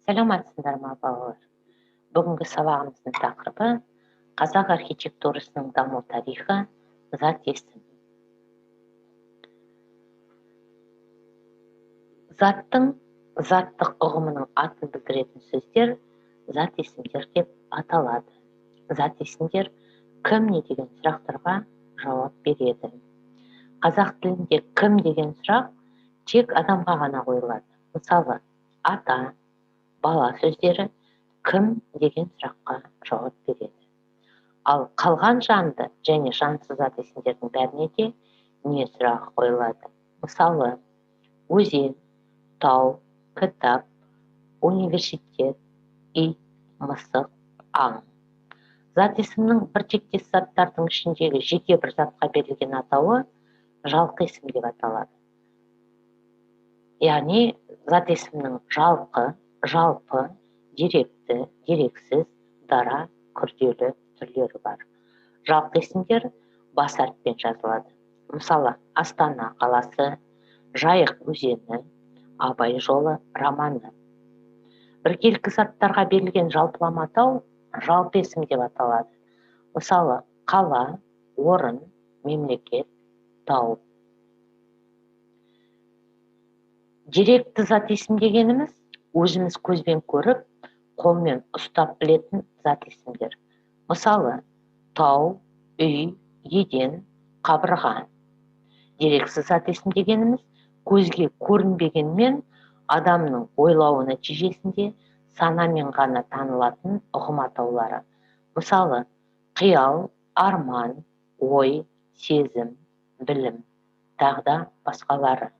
Сәлеметсіздер ме, балалар? Бүгінгі сабағымыздың тақырыбы қазақ архитектурасының даму тарихы, зат есім. Заттық ұғымының атын білдіретін сөздер зат есімдер деп аталады. Зат есімдер кім не деген сұрақтарға жауап береді. Қазақ тілінде кім деген сұрақ тек адамға ғана қойылады. Мысалы, ата, бала сөздері кім деген сұраққа жауап береді. Ал қалған жанды және жансыз зат есімдердің бәріне де не сұрағы қойылады. Мысалы, өзен, тау, кітап, университет, ит, мысық, аң. Зат есімнің бір тектес заттардың ішіндегі жеке бір затқа берілген атауы жалқы есім деп аталады. Яғни зат есімнің жалпы, деректі, дерексіз, дара, күрделі түрлері бар. Жалпы есімдер бас әріппен жазылады. Мысалы, Астана қаласы, Жайық өзені, Абай жолы романы. Біркелкі заттарға берілген жалпылама атау жалпы есім деп аталады. Мысалы, қала, орын, мемлекет, тау. Деректі зат есім дегеніміз өзіміз көзбен көріп, қолмен ұстап білетін зат есімдер. Мысалы, тау, үй, еден, қабырға. Дерексіз зат есім дегеніміз көзге көрінбегенмен адамның ойлауы нәтижесінде санамен ғана танылатын ұғым атаулары. Мысалы, қиял, арман, ой, сезім, білім, тағда басқалары.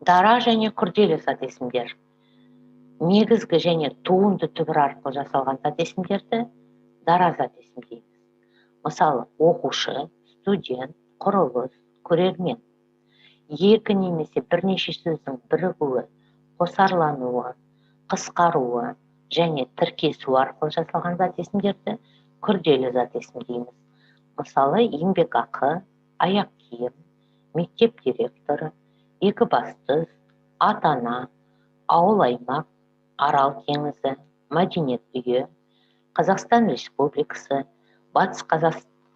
Дара және күрделі зат есімдер. Негізгі және туынды түбір арқылы жасалған зат есімдерді дара зат есім дейміз. Мысалы, оқушы, студент, құрылыс, көрермен. Екі немесе бірнеше сөздің бірігуі, қосарлануы, қысқаруы және тіркесу арқылы жасалған зат есімдерді күрделі зат есім дейміз. Мысалы, еңбекақы, аяқ киім, мектеп директоры, екібастұз, ата-ана, ауыл аймақ, Арал теңізі, мәдениет үйі, Қазақстан Республикасы, Батыс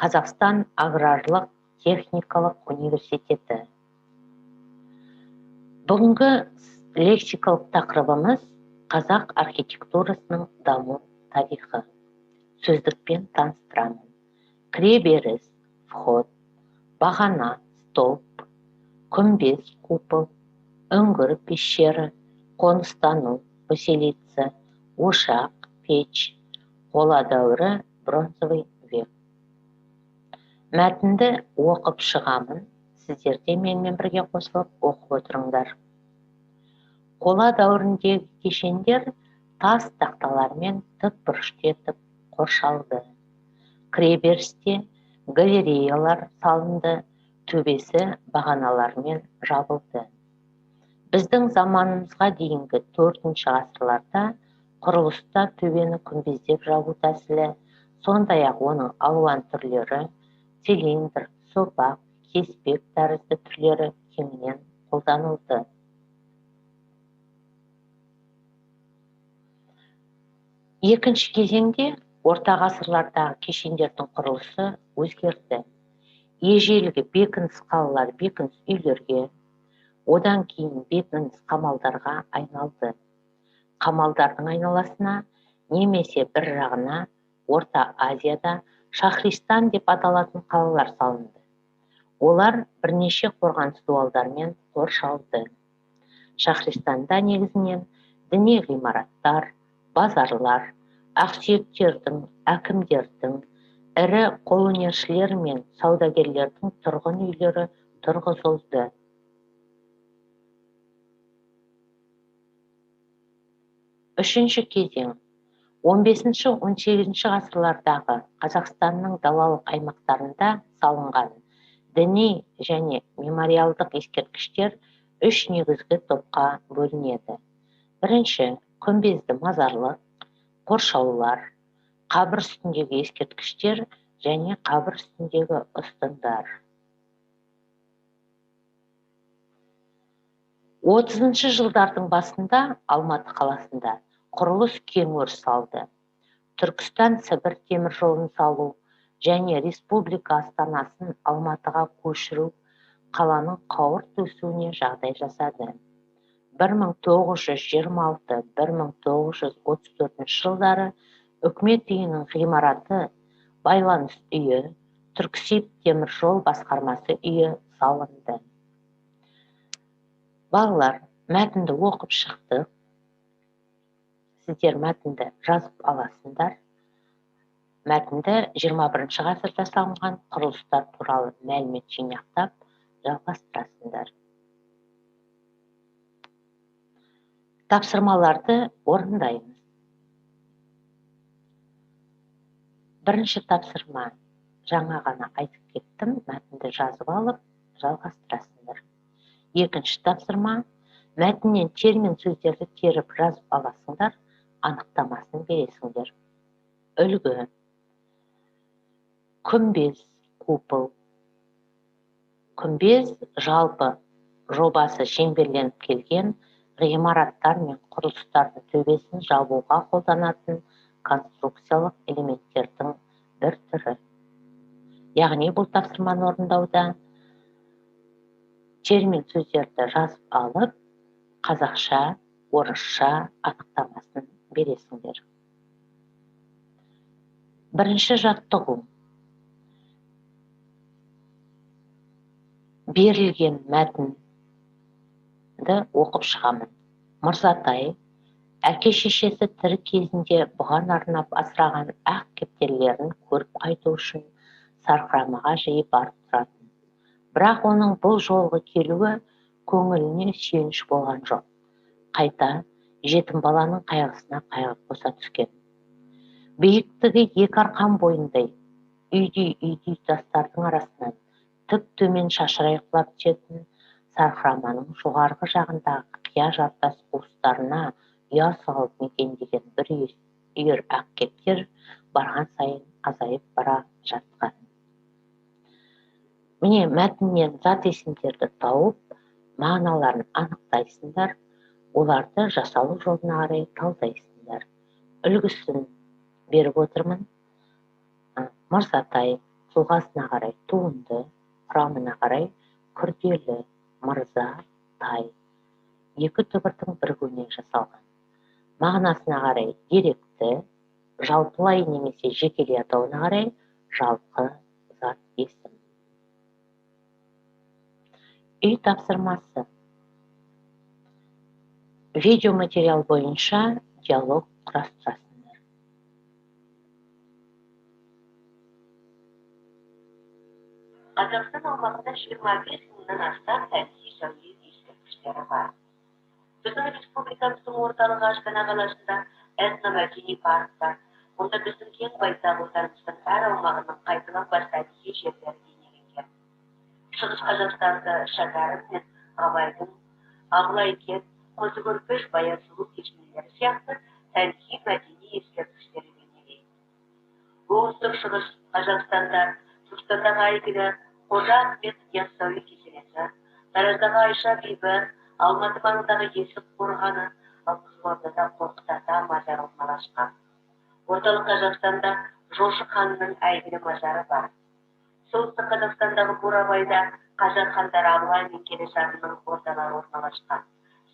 Қазақстан аграрлық техникалық университеті. Бүгінгі лексикалық тақырыбымыз қазақ архитектурасының даму тарихы. Сөздікпен таныстырамын. Кіреберіс, вход, бағана, столб, күмбез, купол, үңгір, пещера, қоныстану, поселиться, ошақ, печь, қола дәуірі, бронзовый век. Мәтінді оқып шығамын, сіздер де менімен бірге қосылып оқып отырыңдар. Қола дәуіріндегі кешендер тас тақталармен тікбұрышты етіп қоршалды. Кіреберісте галереялар салынды, төбесі бағаналармен жабылды. Біздің заманымызға дейінгі 4-ші ғасырларда құрылыста төбені күмбездеп жабу тәсілі, сондай-ақ оның алуан түрлері, цилиндр, сопақ, кеспек тәрізді түрлері кеңінен қолданылды. Екінші кезеңде орта ғасырлардағы кешендердің құрылысы өзгерді. Ежелгі бекініс қалалар бекініс үйлерге, одан кейін бекініс қамалдарға айналды. Қамалдардың айналасына немесе бір жағына Орта Азияда Шахристан деп аталатын қалалар салынды. Олар бірнеше қорғаныс дуалдармен қоршалды. Шахристанда негізінен діни ғимараттар, базарлар, ақсүйектердің, әкімдердің, ірі қолөнершілер мен саудагерлердің тұрғын үйлері тұрғызылды. Үшінші кезең 15-18 ғасырлардағы Қазақстанның далалық аймақтарында салынған діни және мемориалдық ескерткіштер 3 негізгі топқа бөлінеді. Бірінші, күмбезді мазарлық, қоршаулар, қабір үстіндегі ескерткіштер және қабір үстіндегі ұстындар. 30-шы жылдардың басында Алматы қаласында құрылыс кең өріс алды. Түркістан-Сібір темір жолын салу және республика астанасын Алматыға көшіру қаланың қауырт өсуіне жағдай жасады. 1926-1934 жылдары үкімет үйінің ғимараты, байланыс үйі, Түрксиб темір жол басқармасы үйі салынды. Балалар, мәтінді оқып шықтық. Сіздер мәтінді жазып аласыңдар. Мәтінді 21 ғасырда салынған құрылыстар туралы мәлімет жинақтап жалғастырасыңдар. Тапсырмаларды орындаймыз. Бірінші тапсырма, жаңа ғана айтып кеттім, мәтінді жазып алып жалғастырасыңдар. Екінші тапсырма, мәтіннен термин сөздерді теріп жазып аласыңдар, анықтамасын бересіңдер. Үлгі: күмбез, купол. Күмбез жалпы жобасы шеңберленіп келген ғимараттар мен құрылыстардың төбесін жабуға қолданатын конструкциялық элементтердің бір түрі. Яғни бұл тапсырманы орындауда термин сөздерді жазып алып, қазақша, орысша анықтамасын бересіңдер. Бірінші жаттығу. Берілген мәтінді оқып шығамын. Мырзатай, әке-шешесі тірі кезінде бұған арнап асыраған ақ кептерлерін көріп қайту үшін сарқырамаға жиі барып тұратын. Бірақ оның бұл жолғы келуі көңіліне сүйеніш болған жоқ. Қайта жетім баланың қайғысына қайғы қоса түскен. Биіктігі 2 арқан бойындай үйдей тастардың арасынан тіп төмен шашырай құлап түсетін сарқыраманың жоғарғы жағындағы қия жартас қуыстарына ұя салып мекендеген бір үйір ақ кептер барған сайын азайып бара жатқан. Міне, мәтіннен зат есімдерді тауып, мағыналарын анықтайсыңдар, оларды жасалу жолына қарай талдайсыңдар. Үлгісін беріп отырмын. Мырзатай, тұлғасына қарай туынды, құрамына қарай күрделі, мырза, тай. 2 түбірдің бірігуінен жасалған. Мағынасына қарай деректі, жалпылай немесе жекелей атауына қарай жалпы зат есім. Үй тапсырмасы. Видеоматериал бойынша диалог құрастырасыңдар. Қазақстан аумағында 25 мыңнан астам тарихи сәулет ескерткіштері бар. Біздің республикамыздың орталығы Астана қаласында этномәдени парк бар. Онда біздің кең байтақ отанымыздың әр аумағының қайталап бар тарихи жерлері бейнеленген. Шығыс Қазақстанды Шәкәрім мен Абайдың, Абылайкет, Қозы-Көрпеш, Баясұлу кесенелері сияқты тарихи мәдени ескерткіштері бейнелейді. Оңтүстік шығыс Қазақстанда Түркістандағы әйгілі Қожа Ахмет Яссауи кесенесі, Тараздағы Айша бибі, Алматы маңындағы Есік қорғаны, ал Қызылордада Қорқыт ата мазары орналасқан. Орталық Қазақстанда Жошы ханның әйгілі мазары бар. Солтүстік Қазақстандағы Бурабайда қазақ хандары Абылай мен Кенесарының ордалары орналасқан.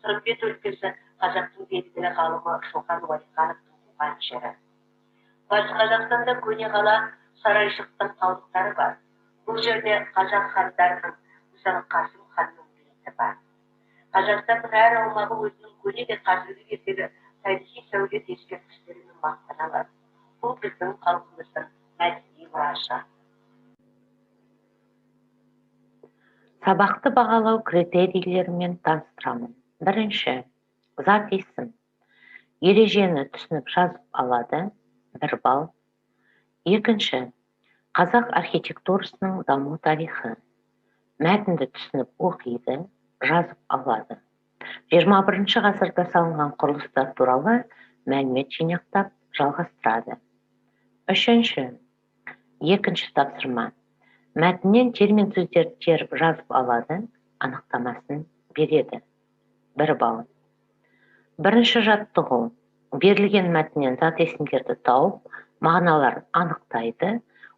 Сырымбет өлкесі қазақтың белгілі ғалымы Шоқан Уәлихановтың туған жері. Батыс Қазақстанда көне қала Сарайшықтың қалдықтары бар. Бұл жерде қазақ хандарының, мысалы Қасым ханның бейіті бар. Қазақстанның әр аумағы өзінің көне де қазіргі кездегі тарихи сәулет ескерткіштерімен мақтанады. Бұл біздің халқымыздың мәдени мұрасы. Сабақты бағалау критерийлерімен таныстырамын. Бірінші, зат есім. Ережені түсініп жазып алады, 1 балл. Екінші, қазақ архитектурасының даму тарихы. Мәтінді түсініп оқиды, жазып алады. 21 ғасырда салынған құрылыстар туралы мәлімет жинақтап жалғастырады. Үшінші, екінші тапсырма. Мәтіннен термин сөздерді теріп жазып алады, анықтамасын береді. 1 балл. Бірінші жаттығу. Берілген мәтіннен зат есімдерді тауып, мағыналарын анықтайды,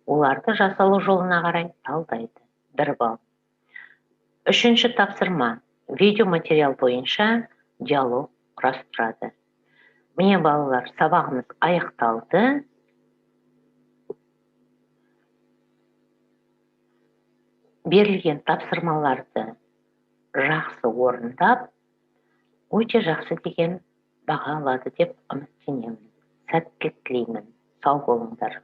оларды жасалу жолына қарай талдайды. 1 балл. Үшінші тапсырма. Видеоматериал бойынша диалог құрастырады. Міне балалар, сабағымыз аяқталды. Берілген тапсырмаларды жақсы орындап, өте жақсы деген баға алады деп үміттенемін. Сәттілік тілеймін. Сау болыңдар.